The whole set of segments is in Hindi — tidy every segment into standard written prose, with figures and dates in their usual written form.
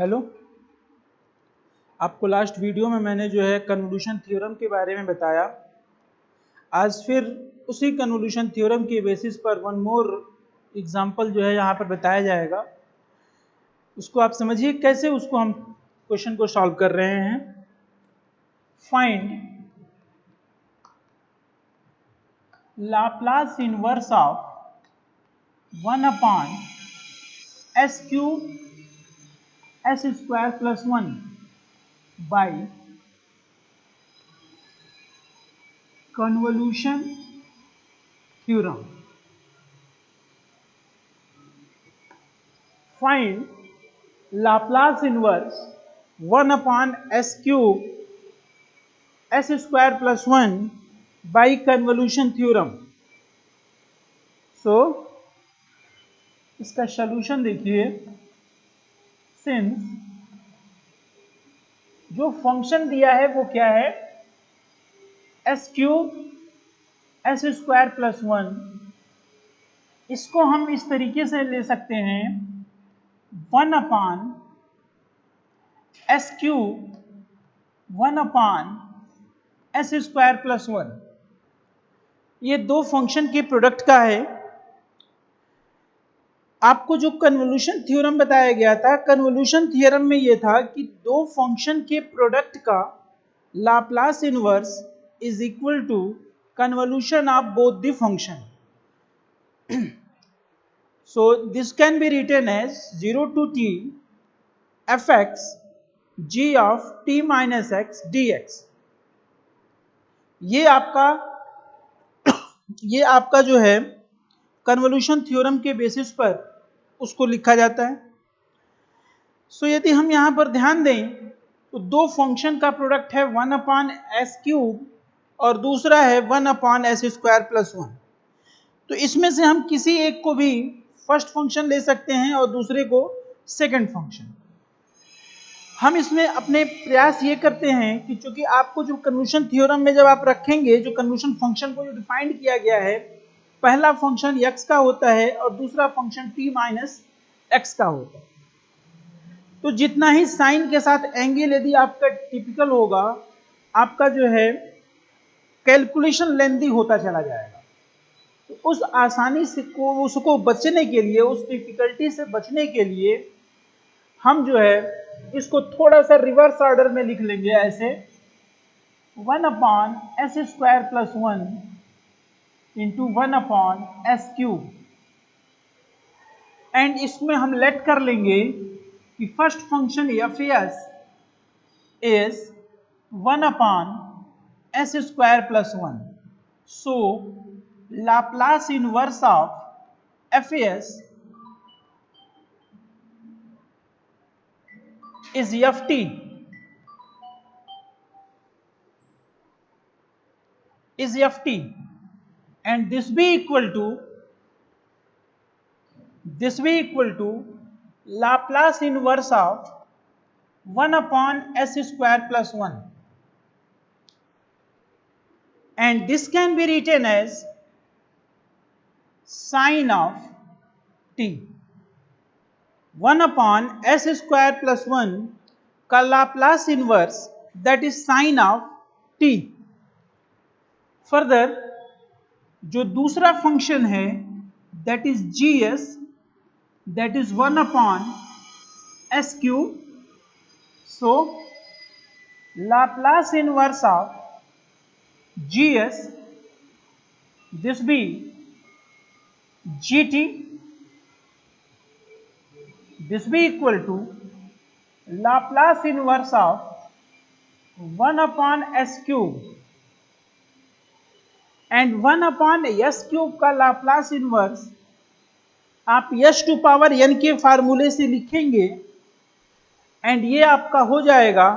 हेलो। आपको लास्ट वीडियो में मैंने जो है कन्वोल्यूशन थ्योरम के बारे में बताया। आज फिर उसी कन्वोल्यूशन थ्योरम के बेसिस पर वन मोर एग्जांपल जो है यहाँ पर बताया जाएगा। उसको आप समझिए कैसे उसको हम क्वेश्चन को सॉल्व कर रहे हैं। Find Laplace inverse of 1 upon s cube s square plus 1 by convolution theorem. Find Laplace inverse 1 upon s cube s square plus 1 by convolution theorem. So इसका सॉल्यूशन देखिए। सिंस जो फंक्शन दिया है वो क्या है, s cube s square plus 1, इसको हम इस तरीके से ले सकते हैं 1 upon s cube 1 upon s square plus 1। ये दो फंक्शन के प्रोडक्ट का है। आपको जो कन्वोल्यूशन थ्योरम बताया गया था, कन्वोल्यूशन थ्योरम में ये था कि दो फंक्शन के प्रोडक्ट का Laplace inverse is equal to convolution of both the function. So this can be written as 0 to t fx g of t minus x dx। ये आपका जो है कन्वोल्यूशन थ्योरम के बेसिस पर उसको लिखा जाता है। सो यदि हम यहाँ पर ध्यान दें तो दो फंक्शन का प्रोडक्ट है 1 अपॉन एस क्यूब और दूसरा है 1 अपॉन एस स्क्वायर प्लस 1। तो इसमें से हम किसी एक को भी फर्स्ट फंक्शन ले सकते हैं और दूसरे को सेकंड फंक्शन। हम इसमें अपने प्रयास ये करते हैं कि चूंकि आपको जो कन्वोल्यूशन थ्योरम में जब आप रखेंगे, जो कन्वोल्यूशन फंक्शन को जो डिफाइंड किया गया है, पहला फंक्शन x का होता है और दूसरा फंक्शन t माइनस x का होता है। तो जितना ही साइन के साथ एंगल यदि आपका टिपिकल होगा, आपका जो है कैलकुलेशन लेंथी होता चला जाएगा। तो उस आसानी से उसको बचने के लिए, उस डिफिकल्टी से बचने के लिए हम जो है इसको थोड़ा सा रिवर्स ऑर्डर में लिख लेंगे ऐसे 1 upon S square plus 1 into 1 upon S cube. And इसमें हम लेट कर लेंगे कि first function F S is 1 upon S square plus 1। So Laplace inverse of F S is ft and this be equal to Laplace inverse of 1 upon s square plus 1, and this can be written as sine of t। 1 upon s square plus 1 का Laplace inverse that is sine of t। Further जो दूसरा फंक्शन है that is gs, that is 1 upon s cube. So Laplace inverse of gs, this be gt, this be equal to Laplace inverse of 1 upon s cube, and 1 upon s cube का लाप्लास इनवर्स आप s टू पावर n के फार्मूले से लिखेंगे एंड ये आपका हो जाएगा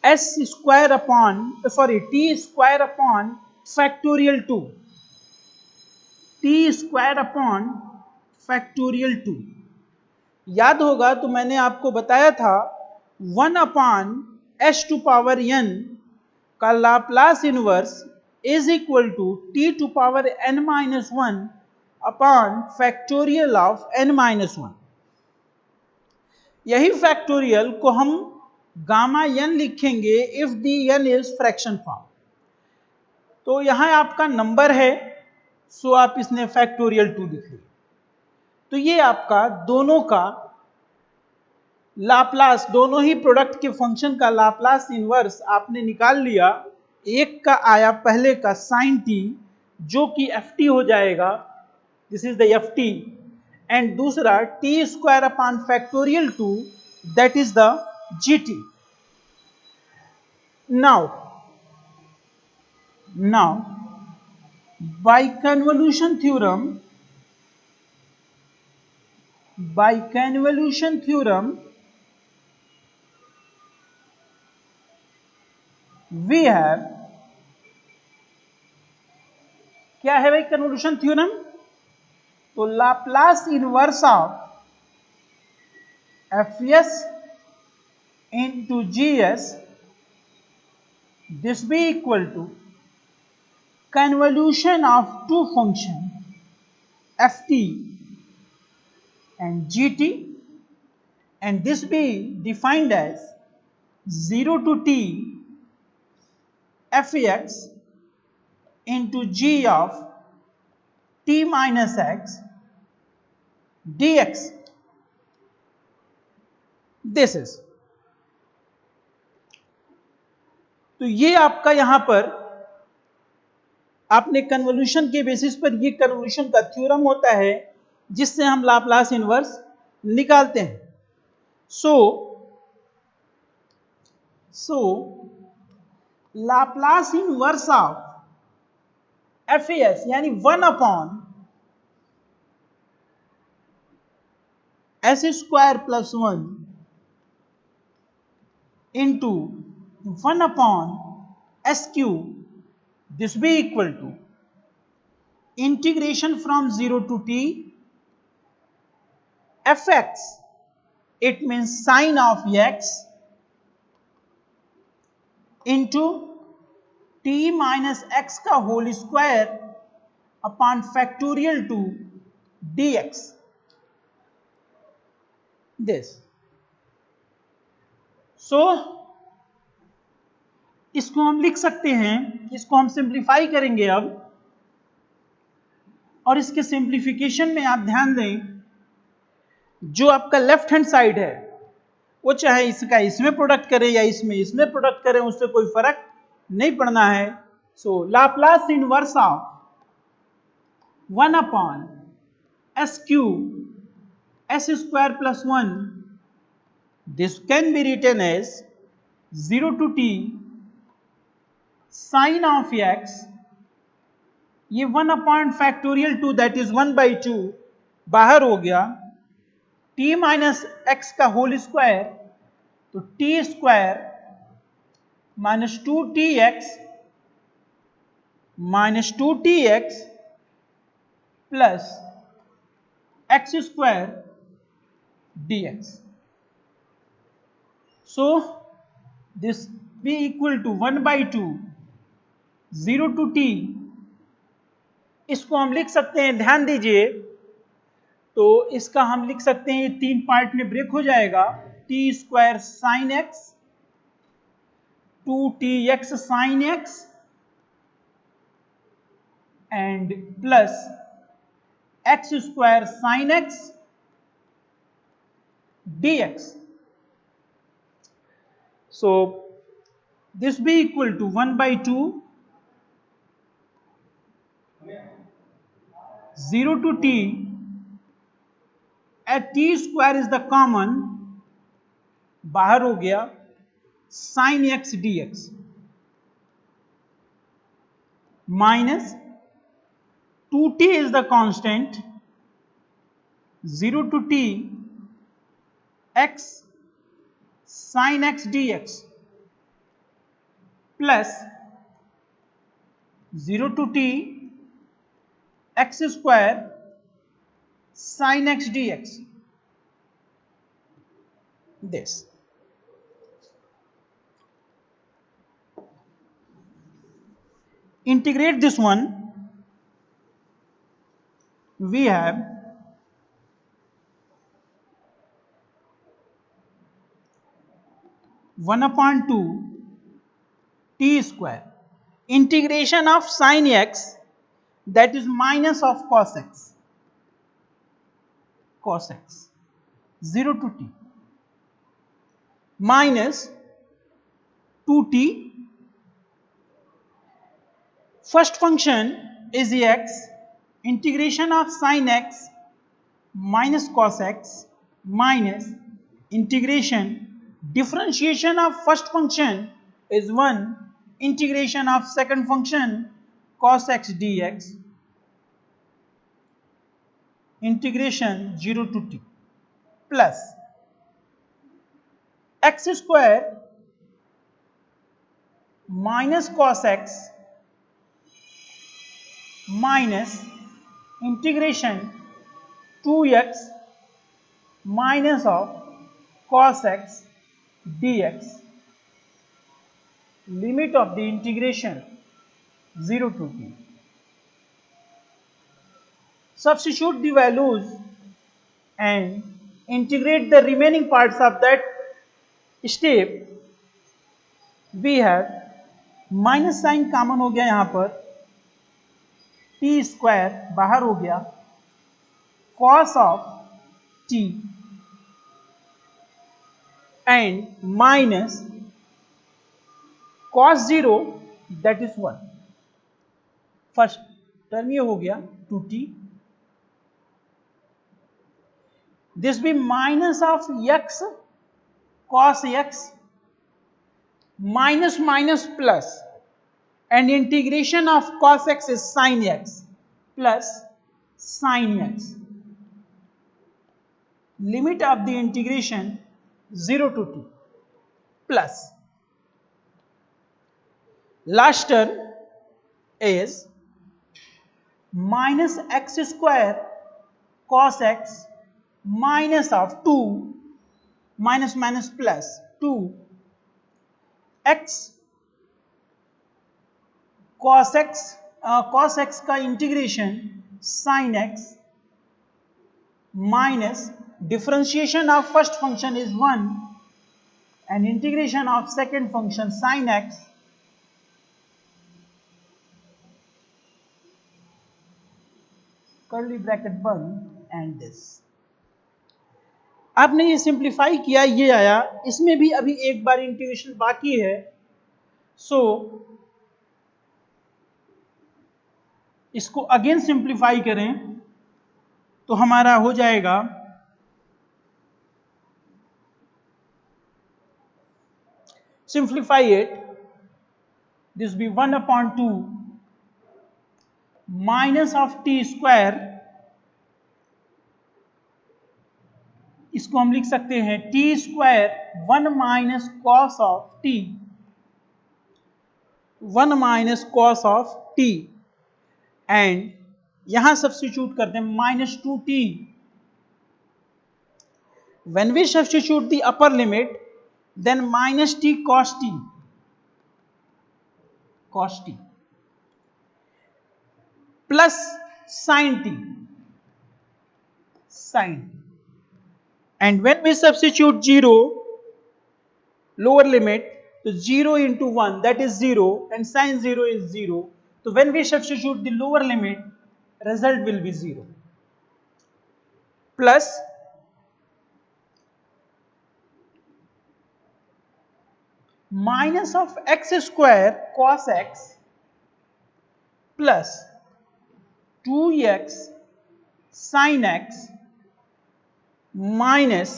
s square upon t square upon factorial 2, t square upon factorial 2। याद होगा तो मैंने आपको बताया था 1 upon S to power n का Laplace inverse is equal to t to power n minus 1 upon factorial of n minus 1। यही फैक्टोरियल को हम गामा n लिखेंगे if the n is fraction form. तो यहां आपका नंबर है, सो आप इसने फैक्टोरियल 2 लिख लिया। तो ये आपका दोनों का लाप्लास, दोनों ही प्रोडक्ट के फंक्शन का लाप्लास इनवर्स आपने निकाल लिया। एक का आया पहले का sin t जो कि ft हो जाएगा, this is the ft, and दूसरा t square upon factorial 2 that is the gt। now by convolution theorem we have, क्या है भाई कन्वोल्यूशन थ्योरम? तो Laplace inverse of Fs into Gs, this be equal to convolution of two function Ft and Gt, and this be defined as 0 to t Fx into G of t minus x dx, this is। तो ये आपका यहां पर आपने कन्वोल्यूशन के बेसिस पर, ये कन्वोल्यूशन का थ्योरम होता है जिससे हम लाप्लास इनवर्स निकालते हैं। सो लाप्लास इनवर्स ऑफ FAS यानी 1 upon s square plus 1 into 1 upon s cube, this be equal to integration from 0 to t fx, it means sine of x, into t minus x का whole square upon factorial 2 dx, this। so इसको हम लिख सकते हैं, इसको हम सिंप्लीफाई करेंगे अब, और इसके सिंप्लीफिकेशन में आप ध्यान दें, जो आपका लेफ्ट हैंड साइड है वो चाहे इसका इसमें प्रोडक्ट करे या इसमें प्रोडक्ट करे, उससे कोई फर्क नहीं पड़ना है। So Laplace inverse of 1 upon s cube s square plus 1, this can be written as 0 to t sine of x, ये 1 upon factorial 2 that is 1 by 2 बाहर हो गया, t माइनस एक्स का होल स्क्वायर, तो t square minus 2tx minus 2tx plus x square dx। So this be equal to 1 by 2 0 to t, इसको हम लिख सकते हैं, ध्यान दीजिए, तो इसका हम लिख सकते हैं, ये 3 पार्ट में ब्रेक हो जाएगा, t square sine x, 2tx sine x and plus x square sine x dx। so this be equal to 1 by 2 0 to t, at t square is the common, बाहर हो गया, sin x dx minus 2t is the constant, 0 to t x sin x dx plus 0 to t x square sin x dx, this। integrate this one, we have 1/2 t square integration of sin x, that is minus of cos x 0 to t minus 2t. First function is x, integration of sin x minus cos x minus integration, differentiation of first function is 1, integration of second function cos x dx, integration 0 to t plus x square minus cos x minus integration 2x minus of cos x dx, limit of the integration 0 to t. Substitute the values and integrate the remaining parts of that step. We have minus sine common हो गया, यहां पर टी स्क्वायर बाहर हो गया, cos of T and minus cos 0 that is 1. First term ये हो गया 2t. This be minus of x cos x minus minus plus, and integration of cos x is sin x plus sin x, limit of the integration 0 to t plus last term is minus x square cos x minus of 2 minus minus plus 2 x cos x का integration sin x minus differentiation of first function is 1 and integration of second function sin x curly bracket 1 and this. आपने ये सिंप्लीफाई किया, ये आया, इसमें भी अभी एक बार इंटीग्रेशन बाकी है. सो इसको अगेन सिंप्लीफाई करें तो हमारा हो जाएगा simplify it, this be 1/2 minus of T square, इसको हम लिख सकते हैं T square 1 minus cos of T, 1 minus cos of T and यहां सब्स्टिट्यूट करते हैं minus 2t. When we substitute the upper limit then minus t cos t plus sin t and when we substitute 0 lower limit, so 0 into 1 that is 0 and sin 0 is 0, so when we substitute the lower limit result will be 0 plus minus of x square cos x plus 2x sin x minus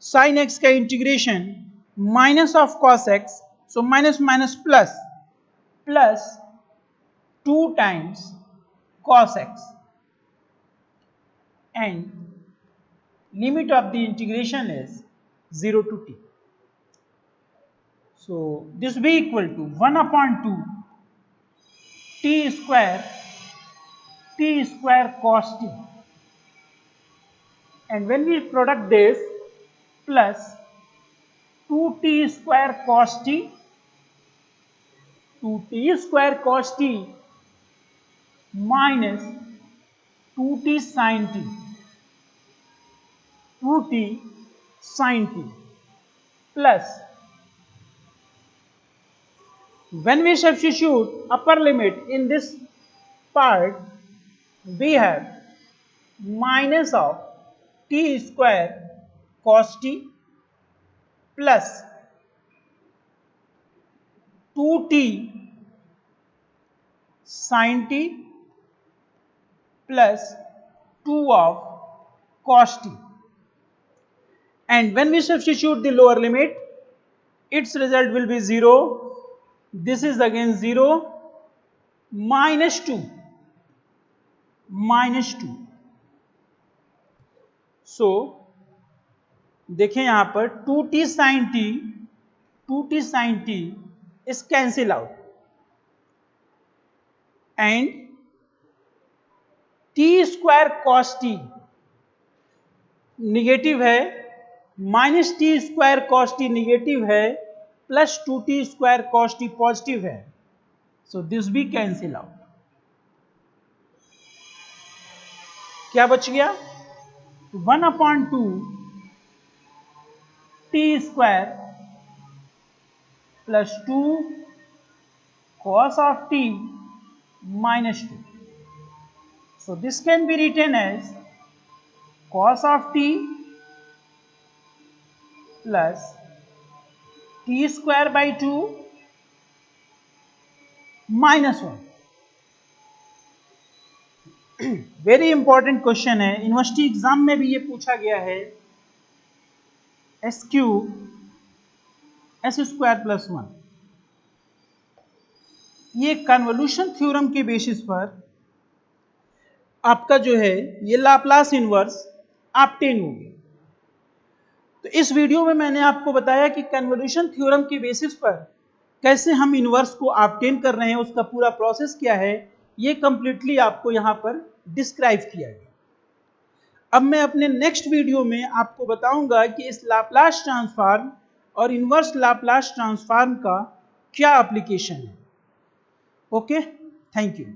sin x का integration minus of cos x, so minus minus plus 2 times cos x and limit of the integration is 0 to t. So this will be equal to 1/2 t square cos t, and when we product this plus 2t square cos t, 2t square cos t minus 2t sin t, 2t sin t plus When we substitute upper limit in this part, we have minus of t square cos t plus 2t sin t plus 2 of cos t. And when we substitute the lower limit, its result will be 0. This is again 0, minus 2. So देखें यहां पर 2t sin t is cancel out and t square cos t negative है, minus t square cos t negative है, plus 2t square cos t positive है. सो दिस भी कैंसिल आउट. क्या बच गया? 1/2 t square plus 2 cos of t minus 2. So this can be written as cos of t plus t square by 2 minus 1. Very important question है, यूनिवर्सिटी एग्जाम में भी ये पूछा गया है. s cube s square plus 1. ये कन्वोल्यूशन थ्योरम के बेसिस पर आपका जो है ये लाप्लास इनवर्स ऑब्टेन होगी. तो इस वीडियो में मैंने आपको बताया कि कन्वोल्यूशन थ्योरम के बेसिस पर कैसे हम इनवर्स को ऑब्टेन कर रहे हैं, उसका पूरा प्रोसेस क्या है, ये कंप्लीटली आपको यहां पर डिस्क्राइब किया गया. अब मैं अपने नेक्स्ट वीडियो में आपको बताऊंगा कि इस लाप्लास ट्रांसफॉर्म और इनवर्स लाप्लास ट्रांसफॉर्म का क्या एप्लीकेशन है. Okay, thank you.